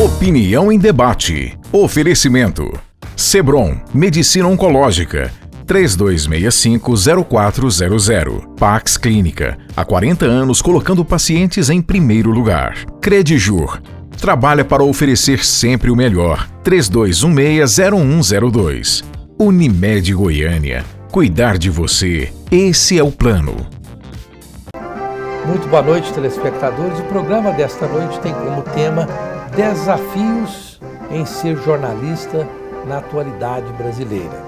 Opinião em debate. Oferecimento. Sebron, Medicina Oncológica. 3265-0400. Pax Clínica. Há 40 anos colocando pacientes em primeiro lugar. Credijur. Trabalha para oferecer sempre o melhor. 3216-0102. Unimed Goiânia. Cuidar de você. Esse é o plano. Muito boa noite, telespectadores. O programa desta noite tem como tema Desafios em ser jornalista na atualidade brasileira.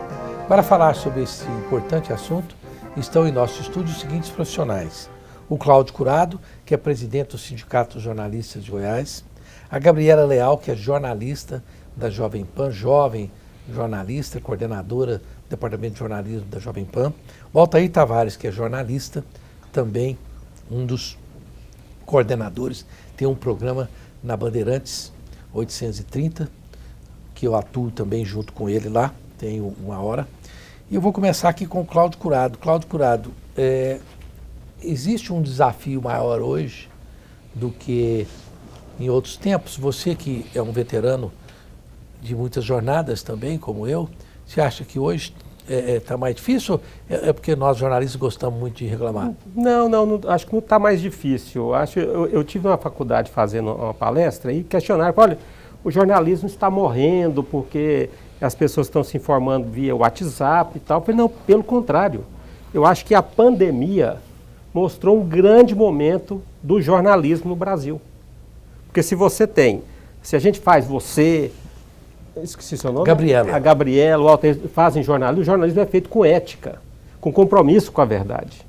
Para falar sobre esse importante assunto, estão em nosso estúdio os seguintes profissionais. O Cláudio Curado, que é presidente do Sindicato dos Jornalistas de Goiás. A Gabriela Leal, que é jornalista da Jovem Pan, jovem jornalista, coordenadora do Departamento de Jornalismo da Jovem Pan. O Altair Tavares, que é jornalista, também um dos coordenadores, tem um programa na Bandeirantes 830, que eu atuo também junto com ele lá, tem uma hora. E eu vou começar aqui com o Cláudio Curado. Cláudio Curado, existe um desafio maior hoje do que em outros tempos? Você que é um veterano de muitas jornadas também, como eu, você acha que hoje está mais difícil? É porque nós jornalistas gostamos muito de reclamar? Não, acho que não está mais difícil. Eu tive uma faculdade fazendo uma palestra e questionaram, olha, o jornalismo está morrendo porque as pessoas estão se informando via WhatsApp e tal. Eu falei, não, pelo contrário. Eu acho que a pandemia mostrou um grande momento do jornalismo no Brasil. Porque se a gente faz esqueci seu nome? Gabriela. A Gabriela, o Altair fazem jornalismo. O jornalismo é feito com ética, com compromisso com a verdade.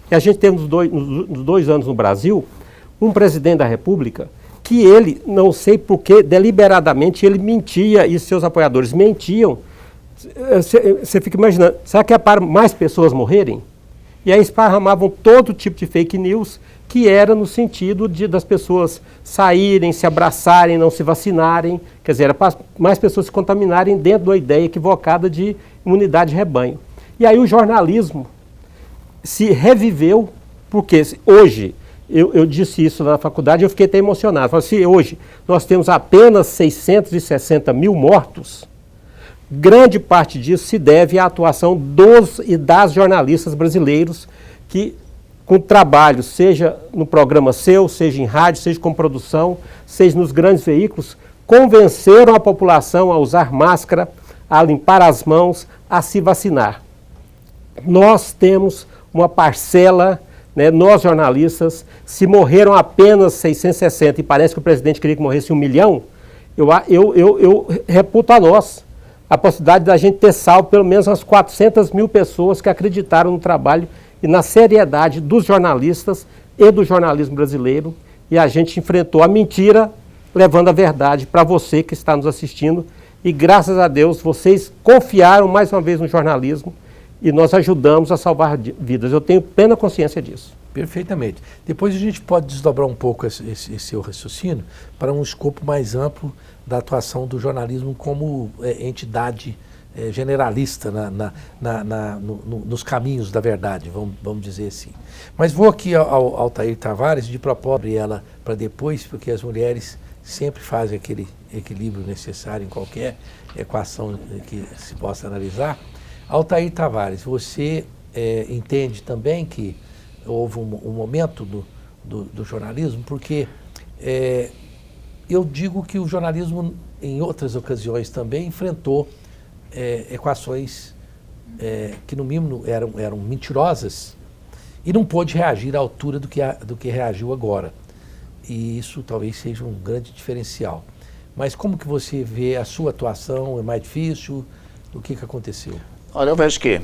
E a gente teve nos 2 anos no Brasil, um presidente da República que ele, não sei porquê, deliberadamente ele mentia e seus apoiadores mentiam. Você fica imaginando, será que é para mais pessoas morrerem? E aí esparramavam todo tipo de fake news que era no sentido das pessoas saírem, se abraçarem, não se vacinarem. Quer dizer, era para mais pessoas se contaminarem dentro da ideia equivocada de imunidade de rebanho. E aí o jornalismo se reviveu, porque hoje, eu disse isso na faculdade, eu fiquei até emocionado. Falei assim, hoje nós temos apenas 660 mil mortos, grande parte disso se deve à atuação dos e das jornalistas brasileiros que, com trabalho, seja no programa seu, seja em rádio, seja com produção, seja nos grandes veículos, convenceram a população a usar máscara, a limpar as mãos, a se vacinar. Nós temos uma parcela, nós jornalistas, se morreram apenas 660 e parece que o presidente queria que morresse 1 milhão, eu reputo a nós a possibilidade da gente ter salvo pelo menos umas 400 mil pessoas que acreditaram no trabalho e na seriedade dos jornalistas e do jornalismo brasileiro, e a gente enfrentou a mentira, levando a verdade para você que está nos assistindo, e graças a Deus vocês confiaram mais uma vez no jornalismo e nós ajudamos a salvar vidas. Eu tenho plena consciência disso. Perfeitamente. Depois a gente pode desdobrar um pouco esse seu raciocínio para um escopo mais amplo da atuação do jornalismo como entidade generalista nos caminhos da verdade, vamos dizer assim. Mas vou aqui ao Altair Tavares de propósito, Gabriela, para depois, porque as mulheres sempre fazem aquele equilíbrio necessário em qualquer equação que se possa analisar. Altair Tavares, você entende também que houve um momento do jornalismo, porque eu digo que o jornalismo, em outras ocasiões também, enfrentou equações que no mínimo eram mentirosas e não pôde reagir à altura do que reagiu agora. E isso talvez seja um grande diferencial. Mas como que você vê a sua atuação? É mais difícil? O que aconteceu? Olha, eu vejo que,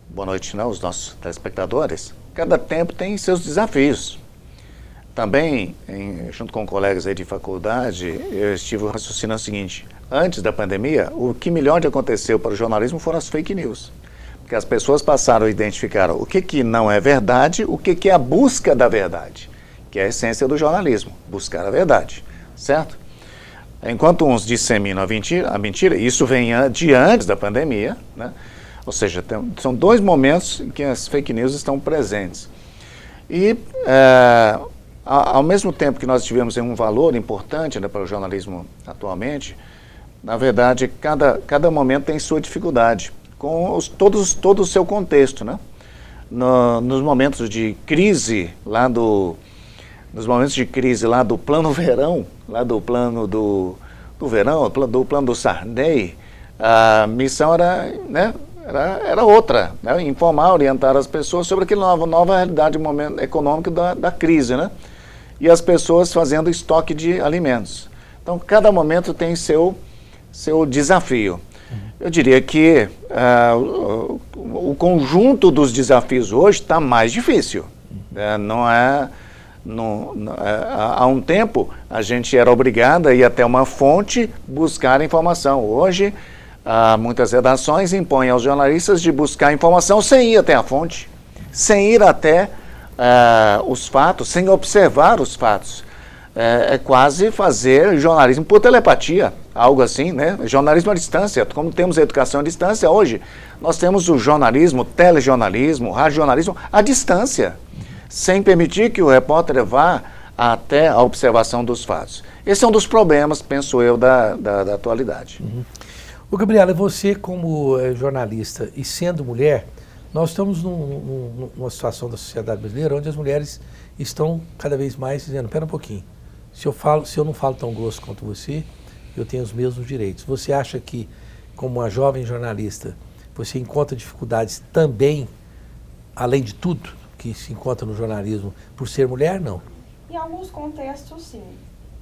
boa noite aos nossos telespectadores, cada tempo tem seus desafios. Também, junto com colegas aí de faculdade, eu estive raciocinando o seguinte: antes da pandemia, o que melhor aconteceu para o jornalismo foram as fake news. Porque as pessoas passaram a identificar o que não é verdade, o que é a busca da verdade, que é a essência do jornalismo, buscar a verdade, certo? Enquanto uns disseminam a mentira, isso vem de antes da pandemia, né? Ou seja, são 2 momentos em que as fake news estão presentes. E ao mesmo tempo que nós tivemos um valor importante, né, para o jornalismo atualmente, na verdade, cada momento tem sua dificuldade, com todo o seu contexto, né? Nos momentos de crise lá do plano verão, lá do plano do verão, do plano do Sarney, a missão era, né, era outra, né? Informar, orientar as pessoas sobre aquela nova realidade momento econômica da crise, né? E as pessoas fazendo estoque de alimentos. Então, cada momento tem seu desafio. Eu diria que o conjunto dos desafios hoje está mais difícil. Há um tempo, a gente era obrigado a ir até uma fonte buscar informação. Hoje, muitas redações impõem aos jornalistas de buscar informação sem ir até a fonte, sem ir até os fatos, sem observar os fatos. É quase fazer jornalismo por telepatia, algo assim, né? Jornalismo à distância, como temos a educação à distância, hoje nós temos o jornalismo, telejornalismo, radiojornalismo à distância, sem permitir que o repórter vá até a observação dos fatos. Esse é um dos problemas, penso eu, da atualidade. Ô Gabriela, você como jornalista e sendo mulher, nós estamos numa situação da sociedade brasileira onde as mulheres estão cada vez mais dizendo, espera um pouquinho, se eu não falo tão grosso quanto você, eu tenho os mesmos direitos. Você acha que, como uma jovem jornalista, você encontra dificuldades também, além de tudo, que se encontra no jornalismo, por ser mulher, não? Em alguns contextos, sim.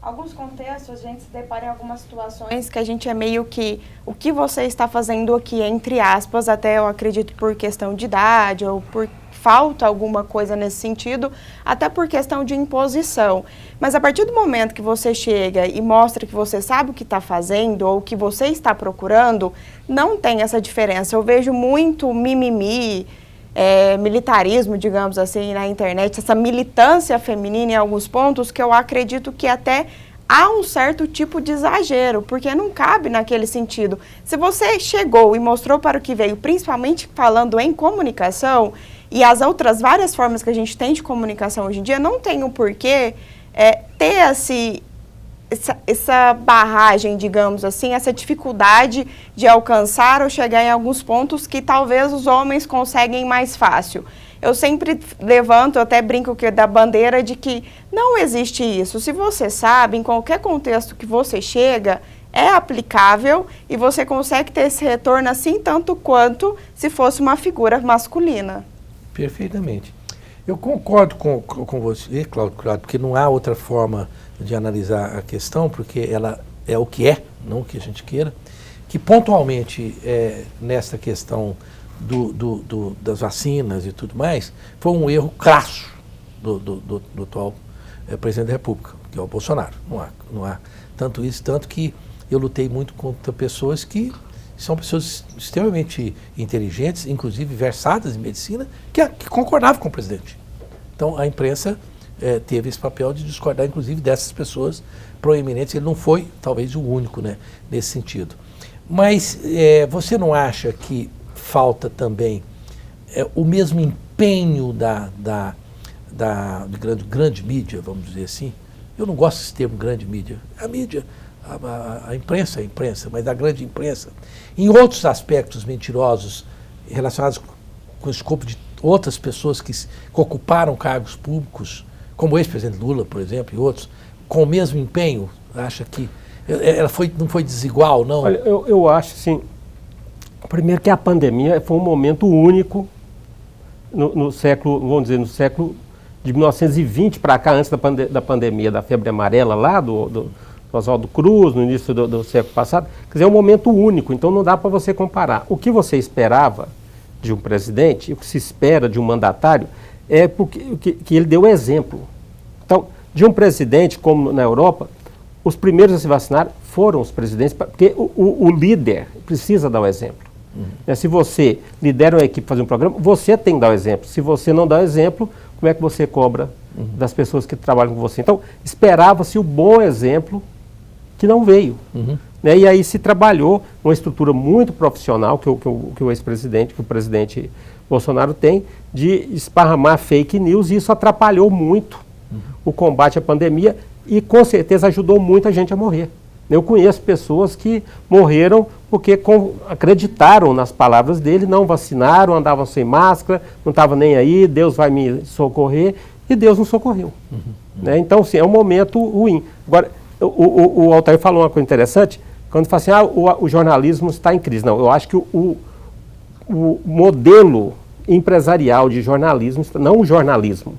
Alguns contextos, a gente se depara em algumas situações que a gente é meio que, o que você está fazendo aqui, entre aspas, até eu acredito por questão de idade ou por falta alguma coisa nesse sentido, até por questão de imposição. Mas a partir do momento que você chega e mostra que você sabe o que está fazendo ou o que você está procurando, não tem essa diferença. Eu vejo muito mimimi, militarismo, digamos assim, na internet, essa militância feminina em alguns pontos que eu acredito que até há um certo tipo de exagero, porque não cabe naquele sentido. Se você chegou e mostrou para o que veio, principalmente falando em comunicação, e as outras várias formas que a gente tem de comunicação hoje em dia, não tem o porquê ter essa barragem, digamos assim, essa dificuldade de alcançar ou chegar em alguns pontos que talvez os homens conseguem mais fácil. Eu sempre levanto, eu até brinco da bandeira de que não existe isso. Se você sabe, em qualquer contexto que você chega, é aplicável e você consegue ter esse retorno assim tanto quanto se fosse uma figura masculina. Perfeitamente. Eu concordo com você, Cláudio, porque não há outra forma de analisar a questão, porque ela é o que é, não o que a gente queira, que pontualmente nessa questão das vacinas e tudo mais, foi um erro crasso do atual presidente da República, que é o Bolsonaro. Não há tanto isso, tanto que eu lutei muito contra pessoas que são pessoas extremamente inteligentes, inclusive versadas em medicina, que concordavam com o presidente. Então a imprensa teve esse papel de discordar, inclusive, dessas pessoas proeminentes. Ele não foi, talvez, o único, né, nesse sentido. Mas você não acha que falta também o mesmo empenho da grande mídia, vamos dizer assim? Eu não gosto desse termo grande mídia. A mídia, a imprensa é a imprensa, mas a grande imprensa, em outros aspectos mentirosos relacionados com o escopo de outras pessoas que ocuparam cargos públicos, como o ex-presidente Lula, por exemplo, e outros, com o mesmo empenho, acha que não foi desigual, não? Olha, eu acho, assim, primeiro que a pandemia foi um momento único no século, vamos dizer, no século de 1920 para cá, antes da pandemia da febre amarela lá, do Oswaldo Cruz, no início do século passado. Quer dizer, é um momento único, então não dá para você comparar. O que você esperava de um presidente, o que se espera de um mandatário, é que ele deu exemplo. Então, de um presidente, como na Europa, os primeiros a se vacinar foram os presidentes, porque o líder precisa dar o exemplo. Se você lidera uma equipe para fazer um programa, você tem que dar o exemplo. Se você não dá o exemplo, como é que você cobra das pessoas que trabalham com você? Então, esperava-se o bom exemplo que não veio. E aí se trabalhou uma estrutura muito profissional que o ex-presidente, que o presidente Bolsonaro tem, de esparramar fake news, e isso atrapalhou muito o combate à pandemia, e com certeza ajudou muita gente a morrer. Eu conheço pessoas que morreram porque acreditaram nas palavras dele, não vacinaram, andavam sem máscara, não estavam nem aí, Deus vai me socorrer, e Deus não socorreu. Né? Então, sim, é um momento ruim. Agora, o Altair falou uma coisa interessante, quando fala assim, o jornalismo está em crise. Não, eu acho que o modelo empresarial de jornalismo, não o jornalismo,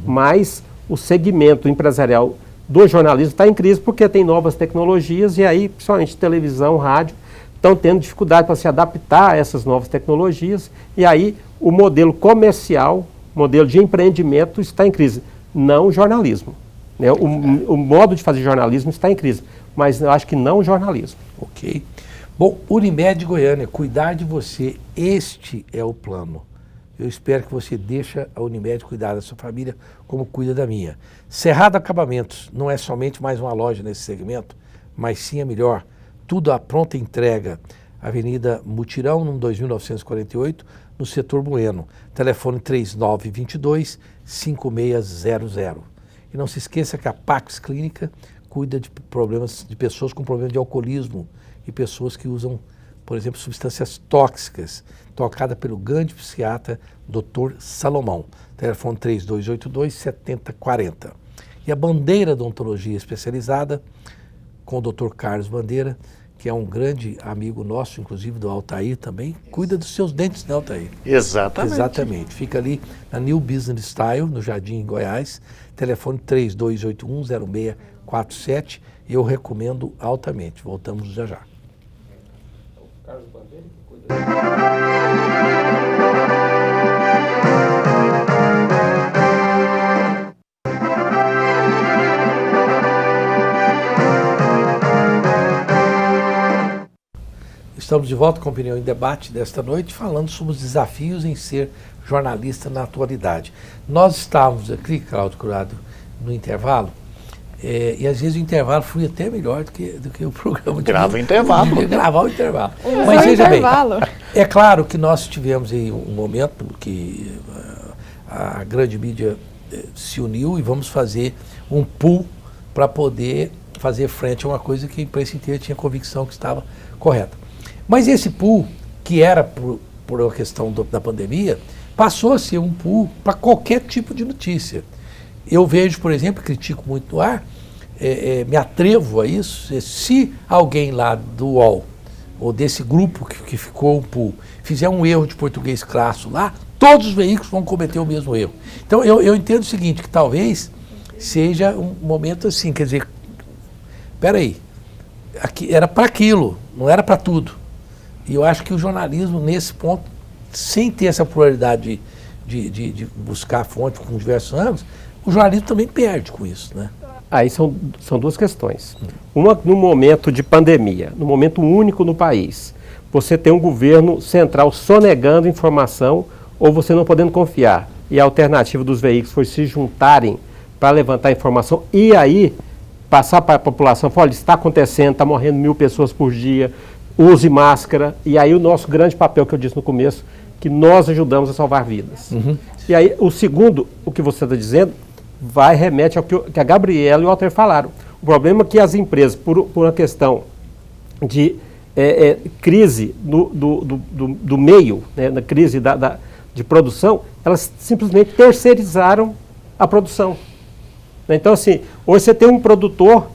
mas o segmento empresarial do jornalismo está em crise porque tem novas tecnologias e aí, principalmente televisão, rádio, estão tendo dificuldade para se adaptar a essas novas tecnologias e aí o modelo comercial, modelo de empreendimento está em crise, não o jornalismo. Né? O modo de fazer jornalismo está em crise, mas eu acho que não o jornalismo. Ok. Bom, Unimed Goiânia, cuidar de você, este é o plano. Eu espero que você deixe a Unimed cuidar da sua família como cuida da minha. Cerrado Acabamentos não é somente mais uma loja nesse segmento, mas sim a melhor. Tudo à pronta entrega. Avenida Mutirão, no 2948, no setor Bueno. Telefone 3922-5600. E não se esqueça que a Pax Clínica cuida de problemas de pessoas com problema de alcoolismo e pessoas que usam, por exemplo, substâncias tóxicas, tocada pelo grande psiquiatra Dr. Salomão. Telefone 3282-7040. E a Bandeira Odontologia Especializada, com o Dr. Carlos Bandeira, que é um grande amigo nosso, inclusive do Altair também, cuida dos seus dentes, né, Altair? Exatamente. Exatamente. Fica ali na New Business Style, no Jardim Goiás. Telefone 3281-0647. Eu recomendo altamente. Voltamos já já. Carlos Bandeira que cuida. Estamos de volta com a Opinião em Debate desta noite, falando sobre os desafios em ser jornalista na atualidade. Nós estávamos aqui, Cláudio Curado, no intervalo, e às vezes o intervalo foi até melhor do que o programa. Grava o intervalo. Gravar o intervalo. Mas veja bem, é claro que nós tivemos aí um momento que a grande mídia se uniu e vamos fazer um pool para poder fazer frente a uma coisa que a imprensa inteira tinha convicção que estava correta. Mas esse pool, que era por uma questão da pandemia, passou a ser um pool para qualquer tipo de notícia. Eu vejo, por exemplo, critico muito no ar, me atrevo a isso, se alguém lá do UOL, ou desse grupo que ficou um pool, fizer um erro de português crasso lá, todos os veículos vão cometer o mesmo erro. Então eu entendo o seguinte, que talvez seja um momento assim, quer dizer, peraí, era para aquilo, não era para tudo. E eu acho que o jornalismo, nesse ponto, sem ter essa pluralidade de buscar fonte com diversos ângulos, o jornalismo também perde com isso, né? Aí são duas questões. Uma, no momento de pandemia, no momento único no país, você tem um governo central sonegando informação ou você não podendo confiar. E a alternativa dos veículos foi se juntarem para levantar informação e aí passar para a população, falar, olha, está acontecendo, está morrendo 1000 pessoas por dia, use máscara, e aí o nosso grande papel que eu disse no começo, que nós ajudamos a salvar vidas. E aí o segundo, o que você está dizendo, remete ao que a Gabriela e o Altair falaram. O problema é que as empresas, por uma questão de crise do meio, né, na crise de produção, elas simplesmente terceirizaram a produção. Então assim, hoje você tem um produtor,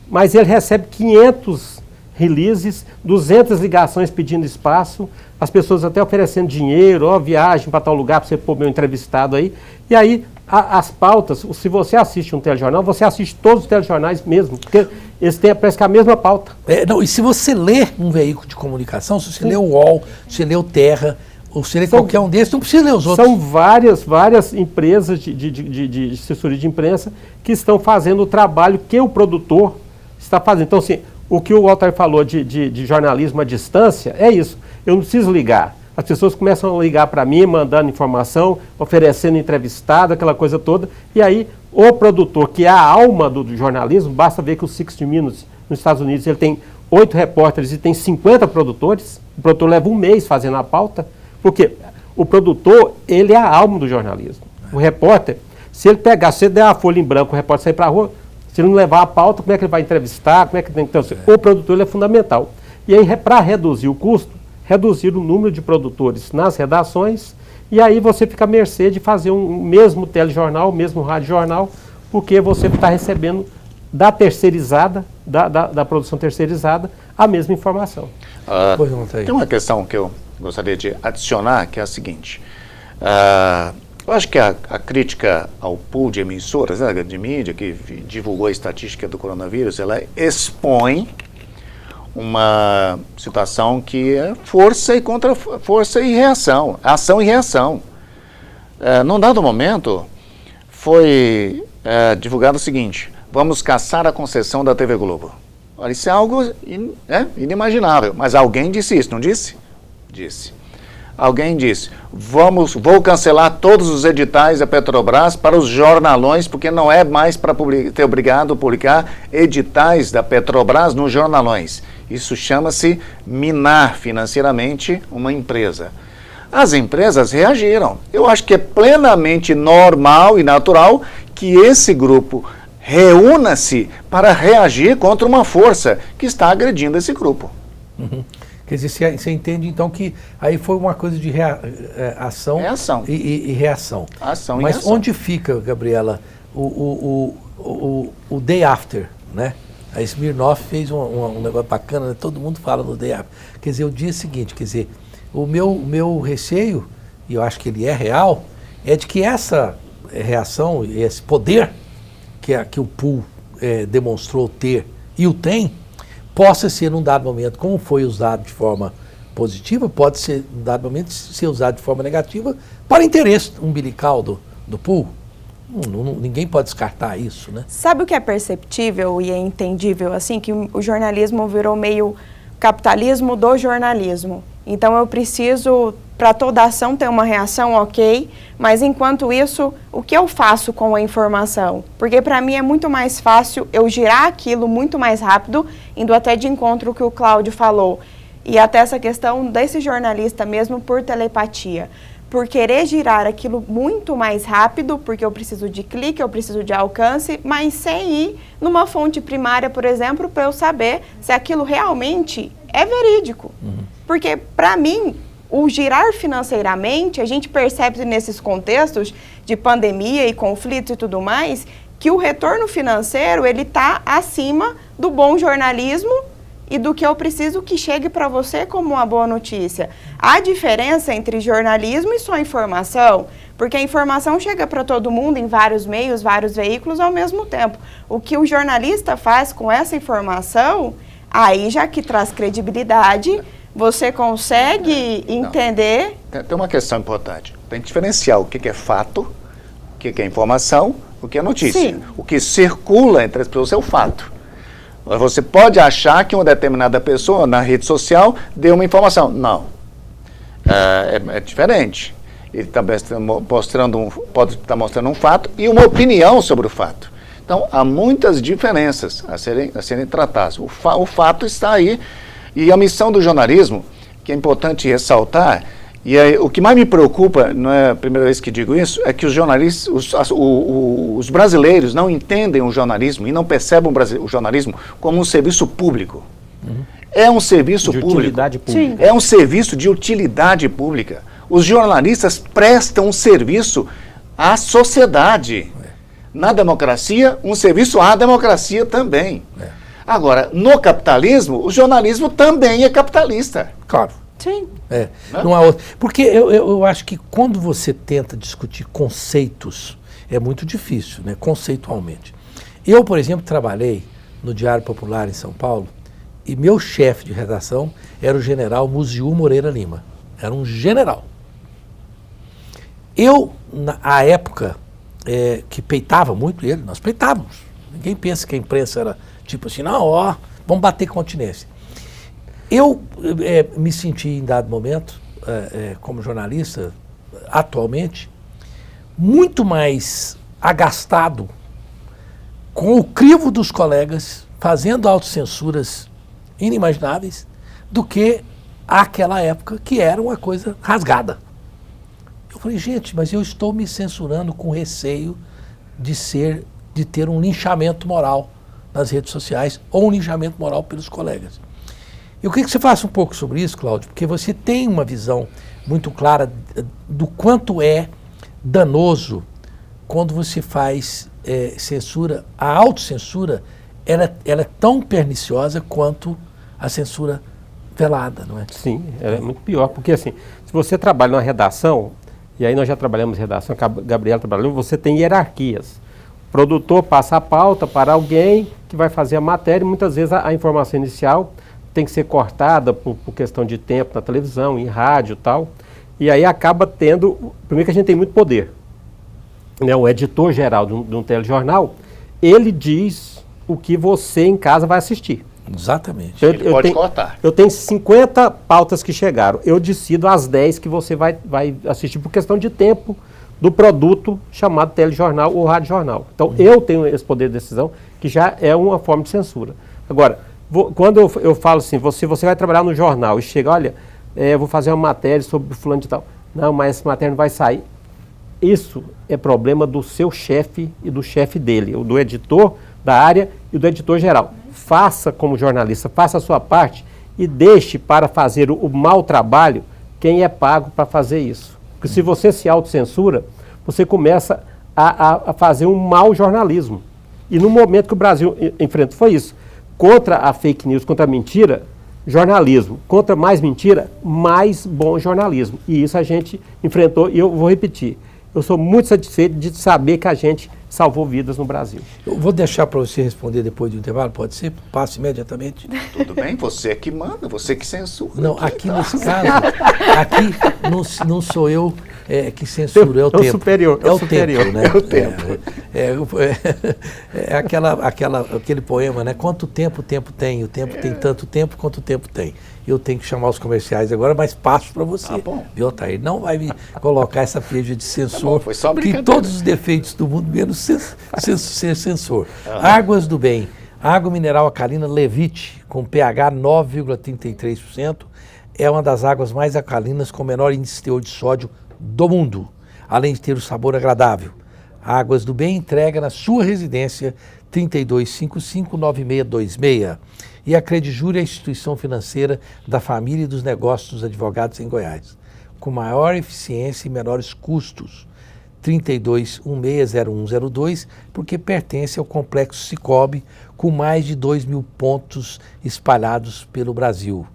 mas ele recebe 500 releases, 200 ligações pedindo espaço, as pessoas até oferecendo dinheiro, viagem para tal lugar para você pôr meu entrevistado aí. E aí, as pautas, se você assiste um telejornal, você assiste todos os telejornais mesmo, porque eles têm parece que a mesma pauta. E se você lê um veículo de comunicação, se você lê o UOL, se você lê o Terra, ou se lê qualquer um desses, não precisa ler os outros. São várias empresas de assessoria de imprensa que estão fazendo o trabalho que o produtor está fazendo. Então, assim, o que o Altair falou de jornalismo à distância é isso. Eu não preciso ligar. As pessoas começam a ligar para mim, mandando informação, oferecendo entrevistado, aquela coisa toda. E aí, o produtor, que é a alma do jornalismo, basta ver que o 60 Minutes nos Estados Unidos, ele tem 8 repórteres e tem 50 produtores. O produtor leva um mês fazendo a pauta. Porque o produtor, ele é a alma do jornalismo. O repórter, Se ele pegar, se ele der uma folha em branco, o repórter sair para a rua, se ele não levar a pauta, como é que ele vai entrevistar, como é que tem que... Então, o produtor ele é fundamental. E aí, para reduzir o custo, reduzir o número de produtores nas redações, e aí você fica à mercê de fazer um mesmo telejornal, mesmo radiojornal, porque você está recebendo da terceirizada, da produção terceirizada, a mesma informação. Tem uma questão que eu gostaria de adicionar, que é a seguinte. Eu acho que a crítica ao pool de emissoras, de mídia, que divulgou a estatística do coronavírus, ela expõe uma situação que é força e contra força e reação, ação e reação. Num dado momento, foi divulgado o seguinte: vamos caçar a concessão da TV Globo. Olha, isso é algo inimaginável, mas alguém disse isso, não disse? Disse. Alguém disse, vou cancelar todos os editais da Petrobras para os jornalões, porque não é mais para ter obrigado a publicar editais da Petrobras nos jornalões. Isso chama-se minar financeiramente uma empresa. As empresas reagiram. Eu acho que é plenamente normal e natural que esse grupo reúna-se para reagir contra uma força que está agredindo esse grupo. Uhum. Quer dizer, você entende então que aí foi uma coisa de ação e reação. Ação Mas e reação. onde fica, Gabriela, o day after, né? A Smirnoff fez um negócio bacana, né? Todo mundo fala no day after. Quer dizer, o dia seguinte, quer dizer, o meu receio, e eu acho que ele é real, é de que essa reação, esse poder que o pool demonstrou ter e o tem, possa ser, num dado momento, como foi usado de forma positiva, pode ser, num dado momento, ser usado de forma negativa para interesse umbilical do pool. Ninguém pode descartar isso, né? Sabe o que é perceptível e é entendível, assim, que o jornalismo virou meio capitalismo do jornalismo. Então eu preciso, para toda ação ter uma reação, ok, mas enquanto isso, o que eu faço com a informação? Porque para mim é muito mais fácil eu girar aquilo muito mais rápido, indo até de encontro ao que o Cláudio falou, e até essa questão desse jornalista mesmo por telepatia, por querer girar aquilo muito mais rápido, porque eu preciso de clique, eu preciso de alcance, mas sem ir numa fonte primária, por exemplo, para eu saber se aquilo realmente é verídico. Porque, para mim, o girar financeiramente, a gente percebe nesses contextos de pandemia e conflitos e tudo mais, que o retorno financeiro, ele está acima do bom jornalismo e do que eu preciso que chegue para você como uma boa notícia. Há diferença entre jornalismo e só informação, porque a informação chega para todo mundo em vários meios, vários veículos ao mesmo tempo. O que o jornalista faz com essa informação, aí já que traz credibilidade, você consegue entender... Tem uma questão importante. Tem que diferenciar o que é fato, o que é informação, o que é notícia. Sim. O que circula entre as pessoas é o fato. Você pode achar que uma determinada pessoa na rede social deu uma informação. Não. É diferente. Ele pode estar mostrando um fato e uma opinião sobre o fato. Então, há muitas diferenças a serem tratadas. O fato está aí. E a missão do jornalismo, que é importante ressaltar, e o que mais me preocupa, não é a primeira vez que digo isso, é que os jornalistas, os brasileiros não entendem o jornalismo e não percebem o jornalismo como um serviço público. É um serviço público. Utilidade pública. É um serviço de utilidade pública. Os jornalistas prestam um serviço à sociedade. Na democracia, um serviço à democracia também. Agora, no capitalismo, o jornalismo também é capitalista. Claro. Sim. Não há outro. Porque eu acho que quando você tenta discutir conceitos, é muito difícil, né? Conceitualmente. Eu, por exemplo, trabalhei no Diário Popular em São Paulo e meu chefe de redação era o general Muziú Moreira Lima. Era um general. Eu, à época, que peitava muito ele, nós peitávamos. Ninguém pensa que a imprensa era tipo assim, não, vamos bater continência. Eu me senti, em dado momento, como jornalista, atualmente, muito mais agastado com o crivo dos colegas, fazendo autocensuras inimagináveis, do que àquela época, que era uma coisa rasgada. Eu falei, gente, mas eu estou me censurando com receio de ter um linchamento moral nas redes sociais ou um linchamento moral pelos colegas. Eu queria que você falasse um pouco sobre isso, Cláudio, porque você tem uma visão muito clara do quanto é danoso quando você faz censura. A autocensura, ela é tão perniciosa quanto a censura velada, não é? Sim, ela é muito pior, porque assim, se você trabalha numa redação, e aí nós já trabalhamos em redação, a Gabriela trabalhou, você tem hierarquias. O produtor passa a pauta para alguém que vai fazer a matéria, e muitas vezes a informação inicial tem que ser cortada por questão de tempo na televisão, em rádio e tal, e aí acaba tendo, primeiro que a gente tem muito poder, né? O editor-geral de um telejornal, ele diz o que você em casa vai assistir. Exatamente. Ele pode cortar. Eu tenho 50 pautas que chegaram. Eu decido as 10 que você vai assistir por questão de tempo do produto chamado telejornal ou radiojornal. Então, eu tenho esse poder de decisão, que já é uma forma de censura. Agora, quando eu falo assim, você vai trabalhar no jornal e chega, olha, eu vou fazer uma matéria sobre fulano de tal. Não, mas essa matéria não vai sair. Isso é problema do seu chefe e do chefe dele, do editor da área e do editor geral. Faça como jornalista, faça a sua parte e deixe para fazer o mau trabalho quem é pago para fazer isso. Porque se você se autocensura, você começa a fazer um mau jornalismo. E no momento que o Brasil enfrenta, foi isso. Contra a fake news, contra a mentira, jornalismo. Contra mais mentira, mais bom jornalismo. E isso a gente enfrentou, e eu vou repetir. Eu sou muito satisfeito de saber que a gente salvou vidas no Brasil. Eu vou deixar para você responder depois do intervalo, pode ser? Passo imediatamente. Tudo bem, você é que manda, você que censura. Não, aqui nesse caso, aqui não sou eu que censuro, é o tempo. Superior, é o superior, tempo, né? É o tempo. É aquele poema, né? Quanto tempo o tempo tem? O tempo tem tanto tempo quanto o tempo tem. Eu tenho que chamar os comerciais agora, mas passo para você. Tá bom. Viu, Otair? Não vai me colocar essa peja de censor. Tá bom, foi só tem todos os defeitos do mundo, menos ser censor. Águas do Bem. Água mineral alcalina Levite, com pH 9,33%, é uma das águas mais alcalinas com menor índice de teor de sódio do mundo, além de ter o sabor agradável. Águas do Bem entrega na sua residência 3255-9626. E a Credijur é a instituição financeira da família e dos negócios dos advogados em Goiás, com maior eficiência e menores custos. 32160102, porque pertence ao complexo Cicobi, com mais de 2.000 pontos espalhados pelo Brasil.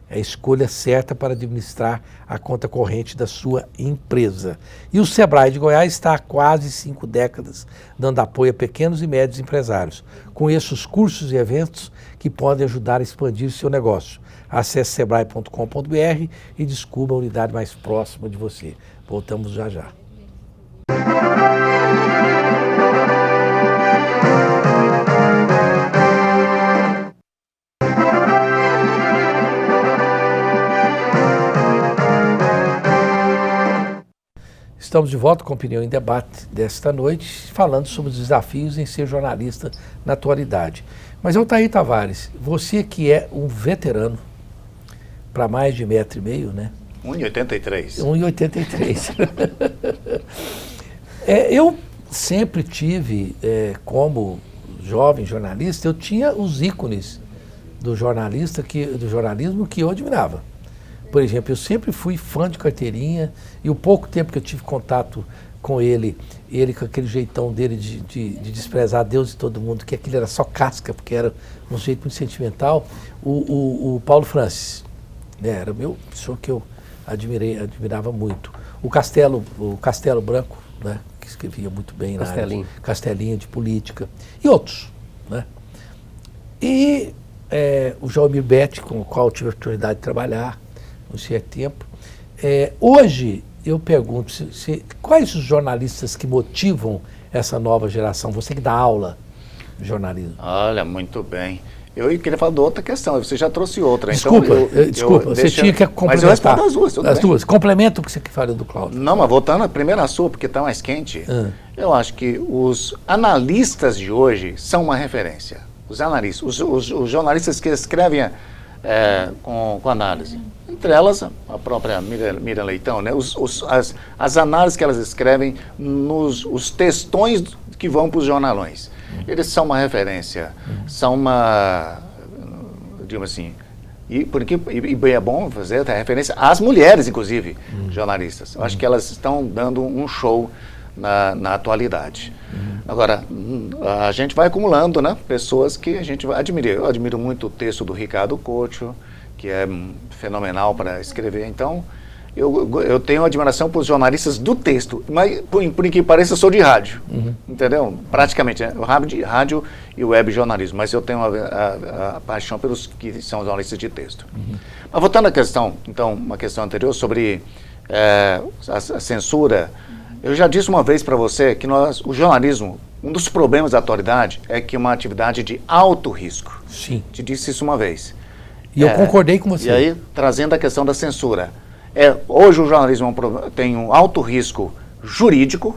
É a escolha certa para administrar a conta corrente da sua empresa. E o Sebrae de Goiás está há quase 5 décadas dando apoio a pequenos e médios empresários. Conheça os cursos e eventos que podem ajudar a expandir o seu negócio. Acesse sebrae.com.br e descubra a unidade mais próxima de você. Voltamos já já. Estamos de volta com Opinião em Debate desta noite, falando sobre os desafios em ser jornalista na atualidade. Mas, Otair Tavares, você que é um veterano, para mais de 1,5 m, né? 1,83. 1,83. Eu sempre tive, como jovem jornalista, eu tinha os ícones do jornalismo que eu admirava. Por exemplo, eu sempre fui fã de carteirinha e o pouco tempo que eu tive contato com ele com aquele jeitão dele de desprezar Deus e todo mundo, que aquilo era só casca, porque era um jeito muito sentimental, o Paulo Francis, né, era meu pessoa que eu admirava muito. O Castelo Branco, né, que escrevia muito bem na área, Castelinho de política, e outros, né? E o Joelmir Betti, com o qual eu tive a oportunidade de trabalhar no certo tempo. Hoje, eu pergunto, quais os jornalistas que motivam essa nova geração? Você que dá aula de jornalismo. Olha, muito bem. Eu queria falar de outra questão, você já trouxe outra. Desculpa, então você tinha que complementar. Mas eu respondo as duas, tudo bem. Duas. Complementa o que você falou do Cláudio. Não, mas voltando à primeira sua, porque está mais quente, eu acho que os analistas de hoje são uma referência. Os analistas, os jornalistas que escrevem com análise. Entre elas, a própria Miriam Leitão, né? As análises que elas escrevem os textões que vão para os jornalões. Eles são uma referência, são uma, digamos assim, e é bom fazer a referência às mulheres, inclusive, jornalistas. Eu acho que elas estão dando um show na atualidade. Agora, a gente vai acumulando, né, pessoas que a gente vai admirar. Eu admiro muito o texto do Ricardo Couto, que é fenomenal para escrever. Então, eu tenho admiração por jornalistas do texto, mas, por incrível que pareça, eu sou de rádio, entendeu? Praticamente, né? Rádio e web jornalismo, mas eu tenho a paixão pelos que são jornalistas de texto. Mas voltando à questão, então, uma questão anterior sobre a censura, eu já disse uma vez para você que o jornalismo, um dos problemas da atualidade é que é uma atividade de alto risco. Sim. Te disse isso uma vez. E eu concordei com você. E aí, trazendo a questão da censura. Hoje o jornalismo tem um alto risco jurídico.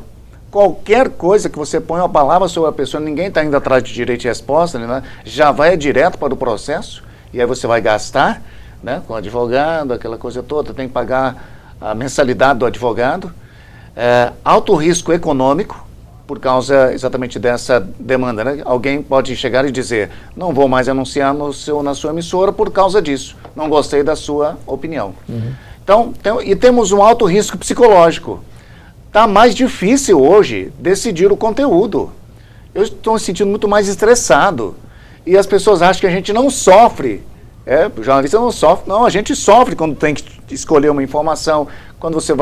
Qualquer coisa que você põe uma palavra sobre a pessoa, ninguém está indo atrás de direito de resposta, né? Já vai direto para o processo, e aí você vai gastar, né, com o advogado, aquela coisa toda, tem que pagar a mensalidade do advogado. Alto risco econômico, por causa exatamente dessa demanda, né? Alguém pode chegar e dizer, não vou mais anunciar na sua emissora por causa disso, não gostei da sua opinião. Então, e temos um alto risco psicológico. Está mais difícil hoje decidir o conteúdo. Eu estou me sentindo muito mais estressado. E as pessoas acham que a gente não sofre. O jornalista não sofre. Não, a gente sofre quando tem que escolher uma informação, quando você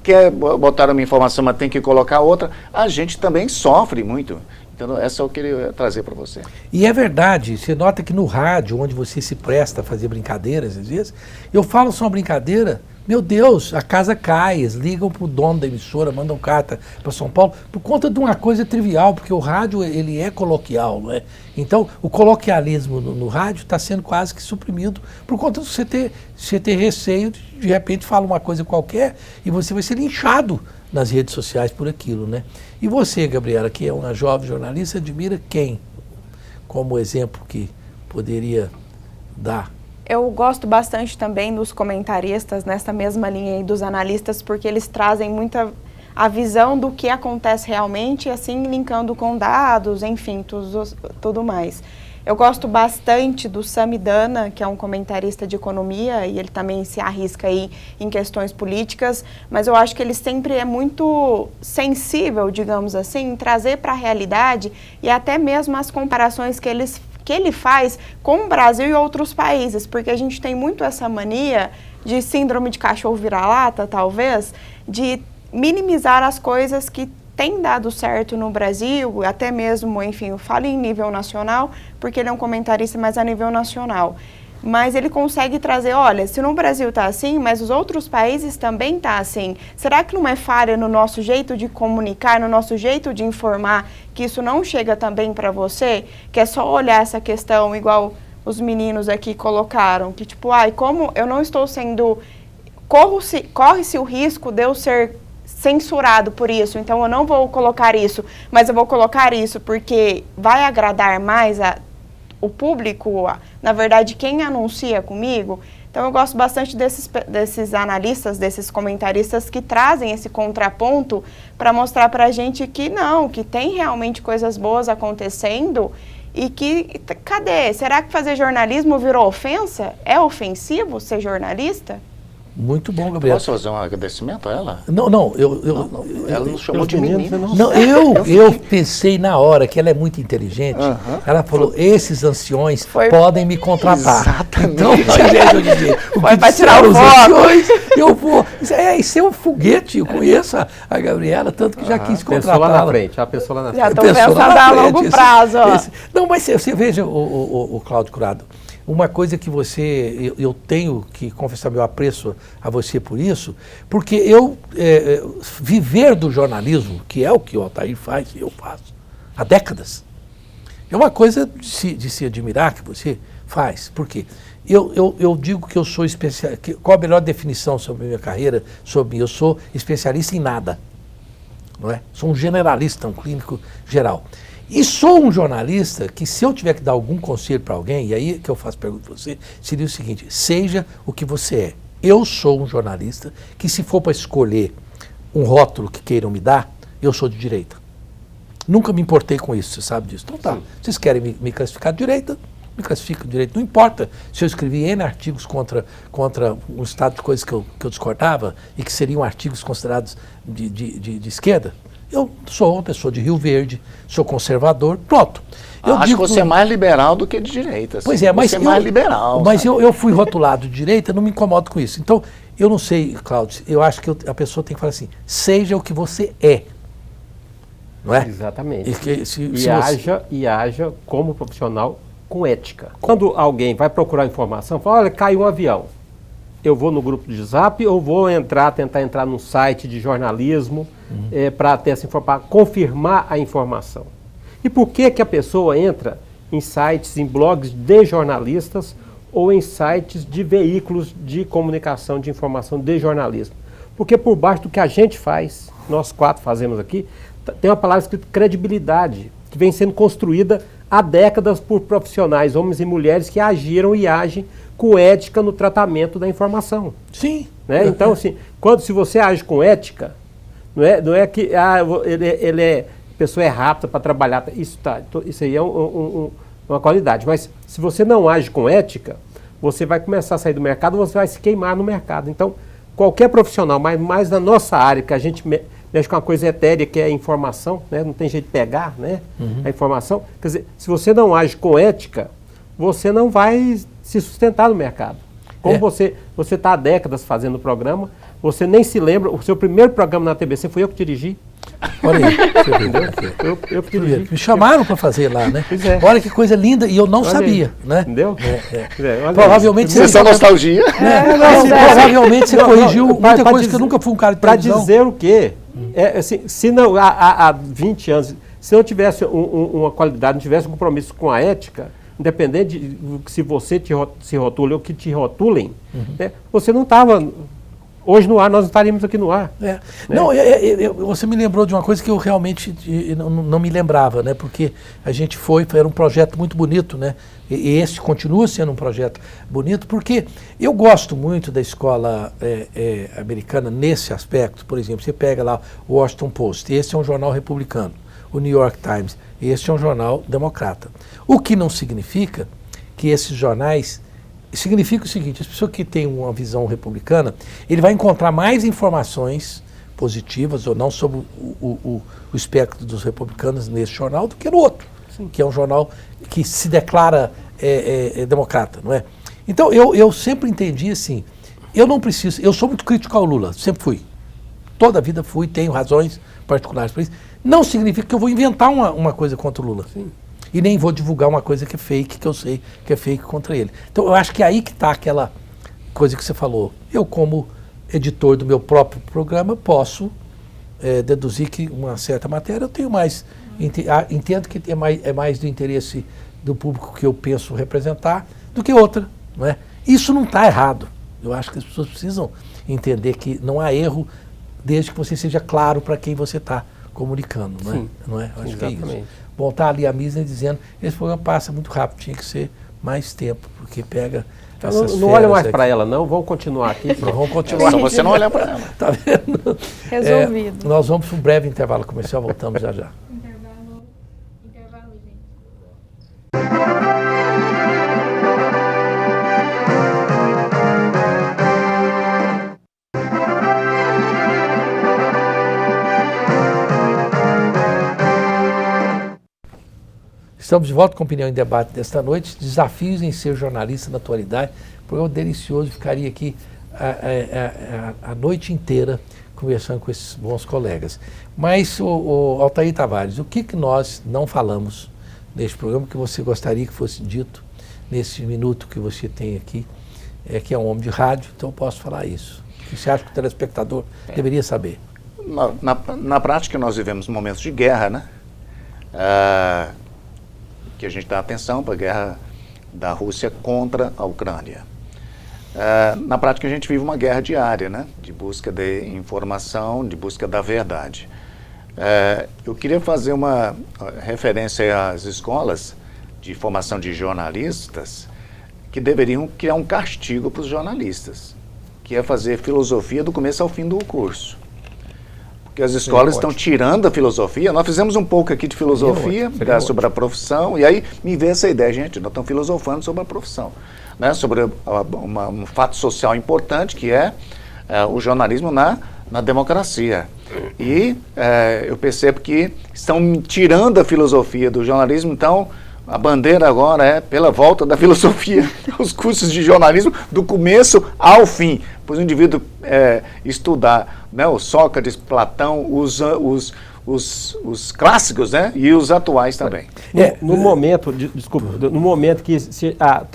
quer botar uma informação, mas tem que colocar outra. A gente também sofre muito. Então, essa eu queria trazer para você. E é verdade, você nota que no rádio, onde você se presta a fazer brincadeiras, às vezes, eu falo só uma brincadeira, meu Deus, a casa cai, eles ligam para o dono da emissora, mandam carta para São Paulo, por conta de uma coisa trivial, porque o rádio, ele é coloquial, não é? Então, o coloquialismo no rádio está sendo quase que suprimido, por conta de você ter receio, de repente fala uma coisa qualquer, e você vai ser linchado nas redes sociais por aquilo, né? E você, Gabriela, que é uma jovem jornalista, admira quem como exemplo que poderia dar? Eu gosto bastante também dos comentaristas nessa mesma linha aí dos analistas, porque eles trazem muita a visão do que acontece realmente, assim, linkando com dados, enfim, tudo mais. Eu gosto bastante do Samidana, que é um comentarista de economia, e ele também se arrisca aí em questões políticas, mas eu acho que ele sempre é muito sensível, digamos assim, em trazer para a realidade e até mesmo as comparações que ele faz com o Brasil e outros países, porque a gente tem muito essa mania de síndrome de cachorro vira-lata, talvez, de minimizar as coisas que tem dado certo no Brasil, até mesmo, enfim, eu falo em nível nacional, porque ele é um comentarista mais a nível nacional. Mas ele consegue trazer, olha, se no Brasil está assim, mas os outros países também está assim. Será que não é falha no nosso jeito de comunicar, no nosso jeito de informar, que isso não chega também para você? Que é só olhar essa questão, igual os meninos aqui colocaram, que tipo, como eu não estou sendo... Corre-se o risco de eu ser censurado por isso, então eu não vou colocar isso, mas eu vou colocar isso porque vai agradar mais o público, na verdade, quem anuncia comigo. Então eu gosto bastante desses analistas, desses comentaristas que trazem esse contraponto para mostrar para a gente que não, que tem realmente coisas boas acontecendo e que, cadê? Será que fazer jornalismo virou ofensa? É ofensivo ser jornalista? Muito bom, Gabriel. Posso fazer um agradecimento a ela? Não, ela nos chamou de menina. Não, eu pensei na hora que ela é muito inteligente. Ela falou, esses anciões podem me contratar. Exatamente. Então, ao invés de eu dizer, vai tirar os anciões, eu vou. Isso é um foguete, eu conheço a Gabriela, tanto que já quis contratá-la. Pensou lá na frente, a pessoa lá na frente. Já estou pensando a longo prazo. Não, mas você veja, o Cláudio Curado, uma coisa que eu tenho que confessar meu apreço a você por isso, porque viver do jornalismo, que é o que o Altair faz e eu faço há décadas, é uma coisa de se admirar que você faz. Por quê? Eu digo que eu sou especialista. Qual a melhor definição sobre a minha carreira? Eu sou especialista em nada, não é? Sou um generalista, um clínico geral. E sou um jornalista que, se eu tiver que dar algum conselho para alguém, e aí que eu faço pergunta para você, seria o seguinte: seja o que você é. Eu sou um jornalista que, se for para escolher um rótulo que queiram me dar, eu sou de direita. Nunca me importei com isso, você sabe disso. Então tá, vocês querem me classificar de direita, me classifica de direita. Não importa se eu escrevi N artigos contra um estado de coisas que eu discordava e que seriam artigos considerados de esquerda. Eu sou uma pessoa de Rio Verde, sou conservador, pronto. Eu acho que você é mais liberal do que de direita. Assim. Pois é, mas você é mais liberal. Mas eu fui rotulado de direita, não me incomodo com isso. Então, eu não sei, Cláudio, eu acho que a pessoa tem que falar assim: seja o que você é. Não é? Exatamente. E haja como profissional com ética. Quando alguém vai procurar informação, fala: olha, caiu um avião. Eu vou no grupo de Zap ou vou tentar entrar num site de jornalismo para ter essa informação, para confirmar a informação. E por que a pessoa entra em sites, em blogs de jornalistas ou em sites de veículos de comunicação, de informação de jornalismo? Porque por baixo do que a gente faz, nós 4 fazemos aqui, tem uma palavra escrita credibilidade, que vem sendo construída há décadas por profissionais, homens e mulheres, que agiram e agem com ética no tratamento da informação. Sim. Né? Então, assim, se você age com ética, não é que a pessoa é rápida para trabalhar. Isso aí é uma qualidade. Mas se você não age com ética, você vai começar a sair do mercado, você vai se queimar no mercado. Então, qualquer profissional, mas mais na nossa área, que a gente mexe com uma coisa etérea, que é a informação, né? Não tem jeito de pegar, né? A informação. Quer dizer, se você não age com ética, você não vai se sustentar no mercado. Como você está há décadas fazendo o programa, você nem se lembra, o seu primeiro programa na TBC foi eu que dirigi. Olha aí, eu que dirigi. Me chamaram para fazer lá, né? Olha que coisa linda, e eu não sabia, né? Entendeu? Provavelmente você só nostalgia. Provavelmente você corrigiu muita coisa que eu nunca fui um cara de televisão. Para dizer o quê? Assim, se não, há 20 anos, se não tivesse uma qualidade, não tivesse um compromisso com a ética, independente de se você se rotule ou que te rotulem, né, você não estava... Hoje no ar, nós estaríamos aqui no ar. Né? Não, você me lembrou de uma coisa que eu realmente não me lembrava, né? Porque a gente era um projeto muito bonito, né? E esse continua sendo um projeto bonito, porque eu gosto muito da escola americana nesse aspecto. Por exemplo, você pega lá o Washington Post, esse é um jornal republicano. O New York Times, esse é um jornal democrata. O que não significa que esses jornais... Significa o seguinte: as pessoas que têm uma visão republicana, ele vai encontrar mais informações positivas ou não sobre o espectro dos republicanos nesse jornal do que no outro, que é um jornal que se declara democrata, não é? Então, eu sempre entendi assim, eu sou muito crítico ao Lula, sempre fui. Toda a vida fui, tenho razões particulares para isso. Não significa que eu vou inventar uma coisa contra o Lula. Sim. E nem vou divulgar uma coisa que é fake, que eu sei que é fake contra ele. Então, eu acho que é aí que está aquela coisa que você falou. Eu, como editor do meu próprio programa, posso deduzir que uma certa matéria eu tenho mais... Entendo que é mais do interesse do público que eu penso representar do que outra, não é? Isso não está errado. Eu acho que as pessoas precisam entender que não há erro desde que você seja claro para quem você está comunicando, não é? Sim, não é? Eu acho exatamente. Que é isso. Bom, tá ali a Misner dizendo, esse programa passa muito rápido, tinha que ser mais tempo, porque pega essas não olha mais para ela, não, vamos continuar aqui. Vamos continuar. Só você não olha para ela. Tá vendo? Resolvido. Nós vamos para um breve intervalo comercial, voltamos já já. Intervalo, gente. Estamos de volta com Opinião em Debate desta noite. Desafios em ser jornalista na atualidade. Programa delicioso, ficaria aqui a noite inteira conversando com esses bons colegas. Mas, o Altair Tavares, o que nós não falamos neste programa que você gostaria que fosse dito nesse minuto que você tem aqui, que é um homem de rádio, então eu posso falar isso. O que você acha que o telespectador deveria saber? Na prática, nós vivemos momentos de guerra, né? Que a gente dá atenção para a guerra da Rússia contra a Ucrânia. Na prática, a gente vive uma guerra diária, né? De busca de informação, de busca da verdade. Eu queria fazer uma referência às escolas de formação de jornalistas que deveriam criar um castigo para os jornalistas, que é fazer filosofia do começo ao fim do curso. Porque as escolas estão tirando a filosofia. Nós fizemos um pouco aqui de filosofia sobre a profissão, e aí me veio essa ideia, gente, nós estamos filosofando sobre a profissão, né, sobre um fato social importante, que é o jornalismo na democracia. E eu percebo que estão tirando a filosofia do jornalismo, então a bandeira agora é pela volta da filosofia, os cursos de jornalismo do começo ao fim, para o indivíduo estudar, né, o Sócrates, Platão, os clássicos, né, e os atuais também. No momento que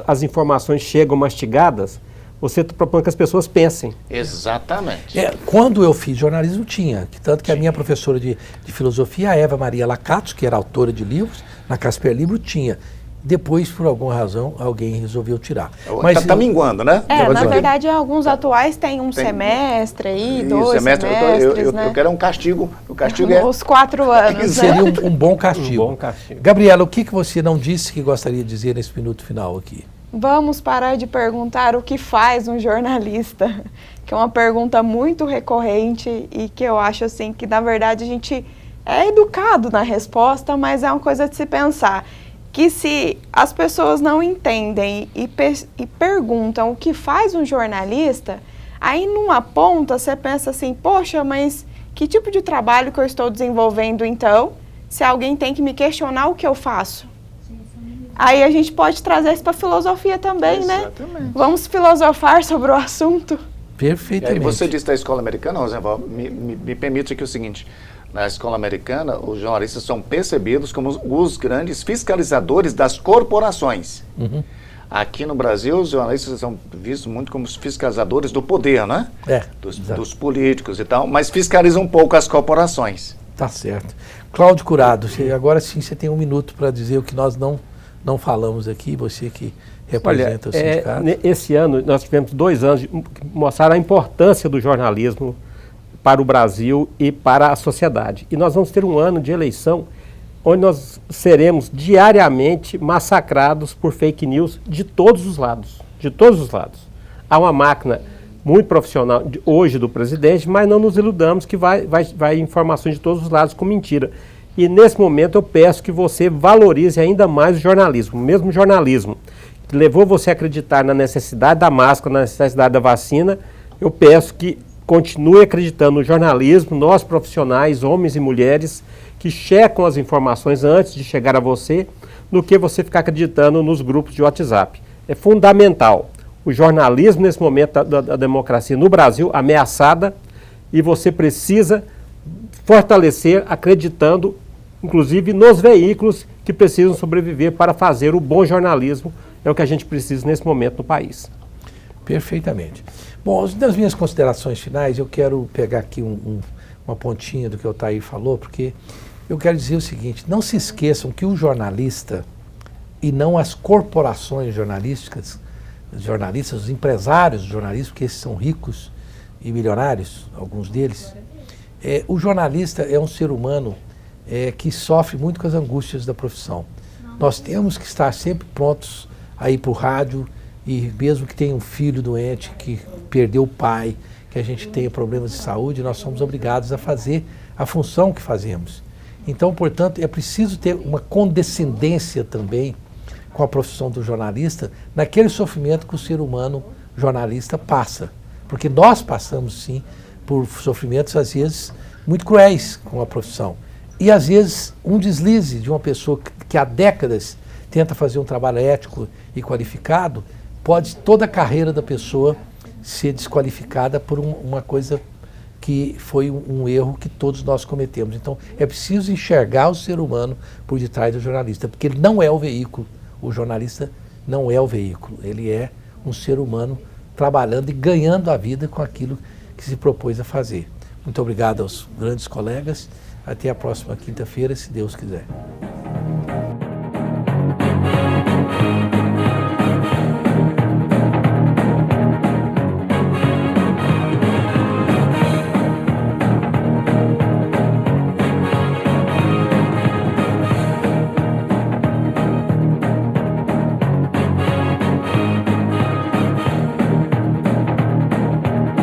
as informações chegam mastigadas, você está propondo que as pessoas pensem. Exatamente. Quando eu fiz jornalismo tinha, tanto que a minha professora de filosofia, a Eva Maria Lacatos, que era autora de livros, na Casper Libro tinha. Depois, por alguma razão, alguém resolveu tirar. Mas está minguando, né? Na verdade, alguns atuais têm um semestre aí, dois semestres, né? Eu quero um castigo. O castigo é... Os 4 anos. Seria um bom castigo. Gabriela, o que você não disse que gostaria de dizer nesse minuto final aqui? Vamos parar de perguntar o que faz um jornalista, que é uma pergunta muito recorrente e que eu acho assim que, na verdade, a gente é educado na resposta, mas é uma coisa de se pensar. Que se as pessoas não entendem e perguntam o que faz um jornalista, aí numa ponta você pensa assim, poxa, mas que tipo de trabalho que eu estou desenvolvendo então, se alguém tem que me questionar o que eu faço? Aí a gente pode trazer isso para a filosofia também, exatamente, né? Vamos filosofar sobre o assunto. Perfeitamente. E você disse da escola americana, Rosenval, me permite aqui o seguinte, na escola americana, os jornalistas são percebidos como os grandes fiscalizadores das corporações. Uhum. Aqui no Brasil, os jornalistas são vistos muito como os fiscalizadores do poder, né? Dos políticos e tal, mas fiscalizam um pouco as corporações. Tá certo. Cláudio Curado, agora sim você tem um minuto para dizer o que nós não falamos aqui, você que representa o sindicato. Esse ano nós tivemos 2 anos que mostraram a importância do jornalismo para o Brasil e para a sociedade. E nós vamos ter um ano de eleição onde nós seremos diariamente massacrados por fake news de todos os lados. De todos os lados. Há uma máquina muito profissional hoje do presidente, mas não nos iludamos que vai informações de todos os lados com mentira. E nesse momento eu peço que você valorize ainda mais o jornalismo, o mesmo jornalismo que levou você a acreditar na necessidade da máscara, na necessidade da vacina. Eu peço que continue acreditando no jornalismo, nós profissionais, homens e mulheres, que checam as informações antes de chegar a você, do que você ficar acreditando nos grupos de WhatsApp. É fundamental. O jornalismo, nesse momento da democracia no Brasil, ameaçada, e você precisa fortalecer acreditando, inclusive, nos veículos que precisam sobreviver para fazer o bom jornalismo. É o que a gente precisa nesse momento no país. Perfeitamente. Bom, das minhas considerações finais, eu quero pegar aqui uma pontinha do que o Otair falou, porque eu quero dizer o seguinte, não se esqueçam que o jornalista, e não as corporações jornalísticas, os jornalistas, os empresários jornalistas, porque esses são ricos e milionários, alguns deles, o jornalista é um ser humano que sofre muito com as angústias da profissão. Nós temos que estar sempre prontos a ir para o rádio, e mesmo que tenha um filho doente, que perdeu o pai, que a gente tenha problemas de saúde, nós somos obrigados a fazer a função que fazemos. Então, portanto, é preciso ter uma condescendência também com a profissão do jornalista, naquele sofrimento que o ser humano jornalista passa. Porque nós passamos, sim, por sofrimentos, às vezes, muito cruéis com a profissão. E, às vezes, um deslize de uma pessoa que há décadas tenta fazer um trabalho ético e qualificado, pode toda a carreira da pessoa ser desqualificada por uma coisa que foi um erro que todos nós cometemos. Então, é preciso enxergar o ser humano por detrás do jornalista, porque ele não é o veículo. O jornalista não é o veículo, ele é um ser humano trabalhando e ganhando a vida com aquilo que se propôs a fazer. Muito obrigado aos grandes colegas. Até a próxima quinta-feira, se Deus quiser.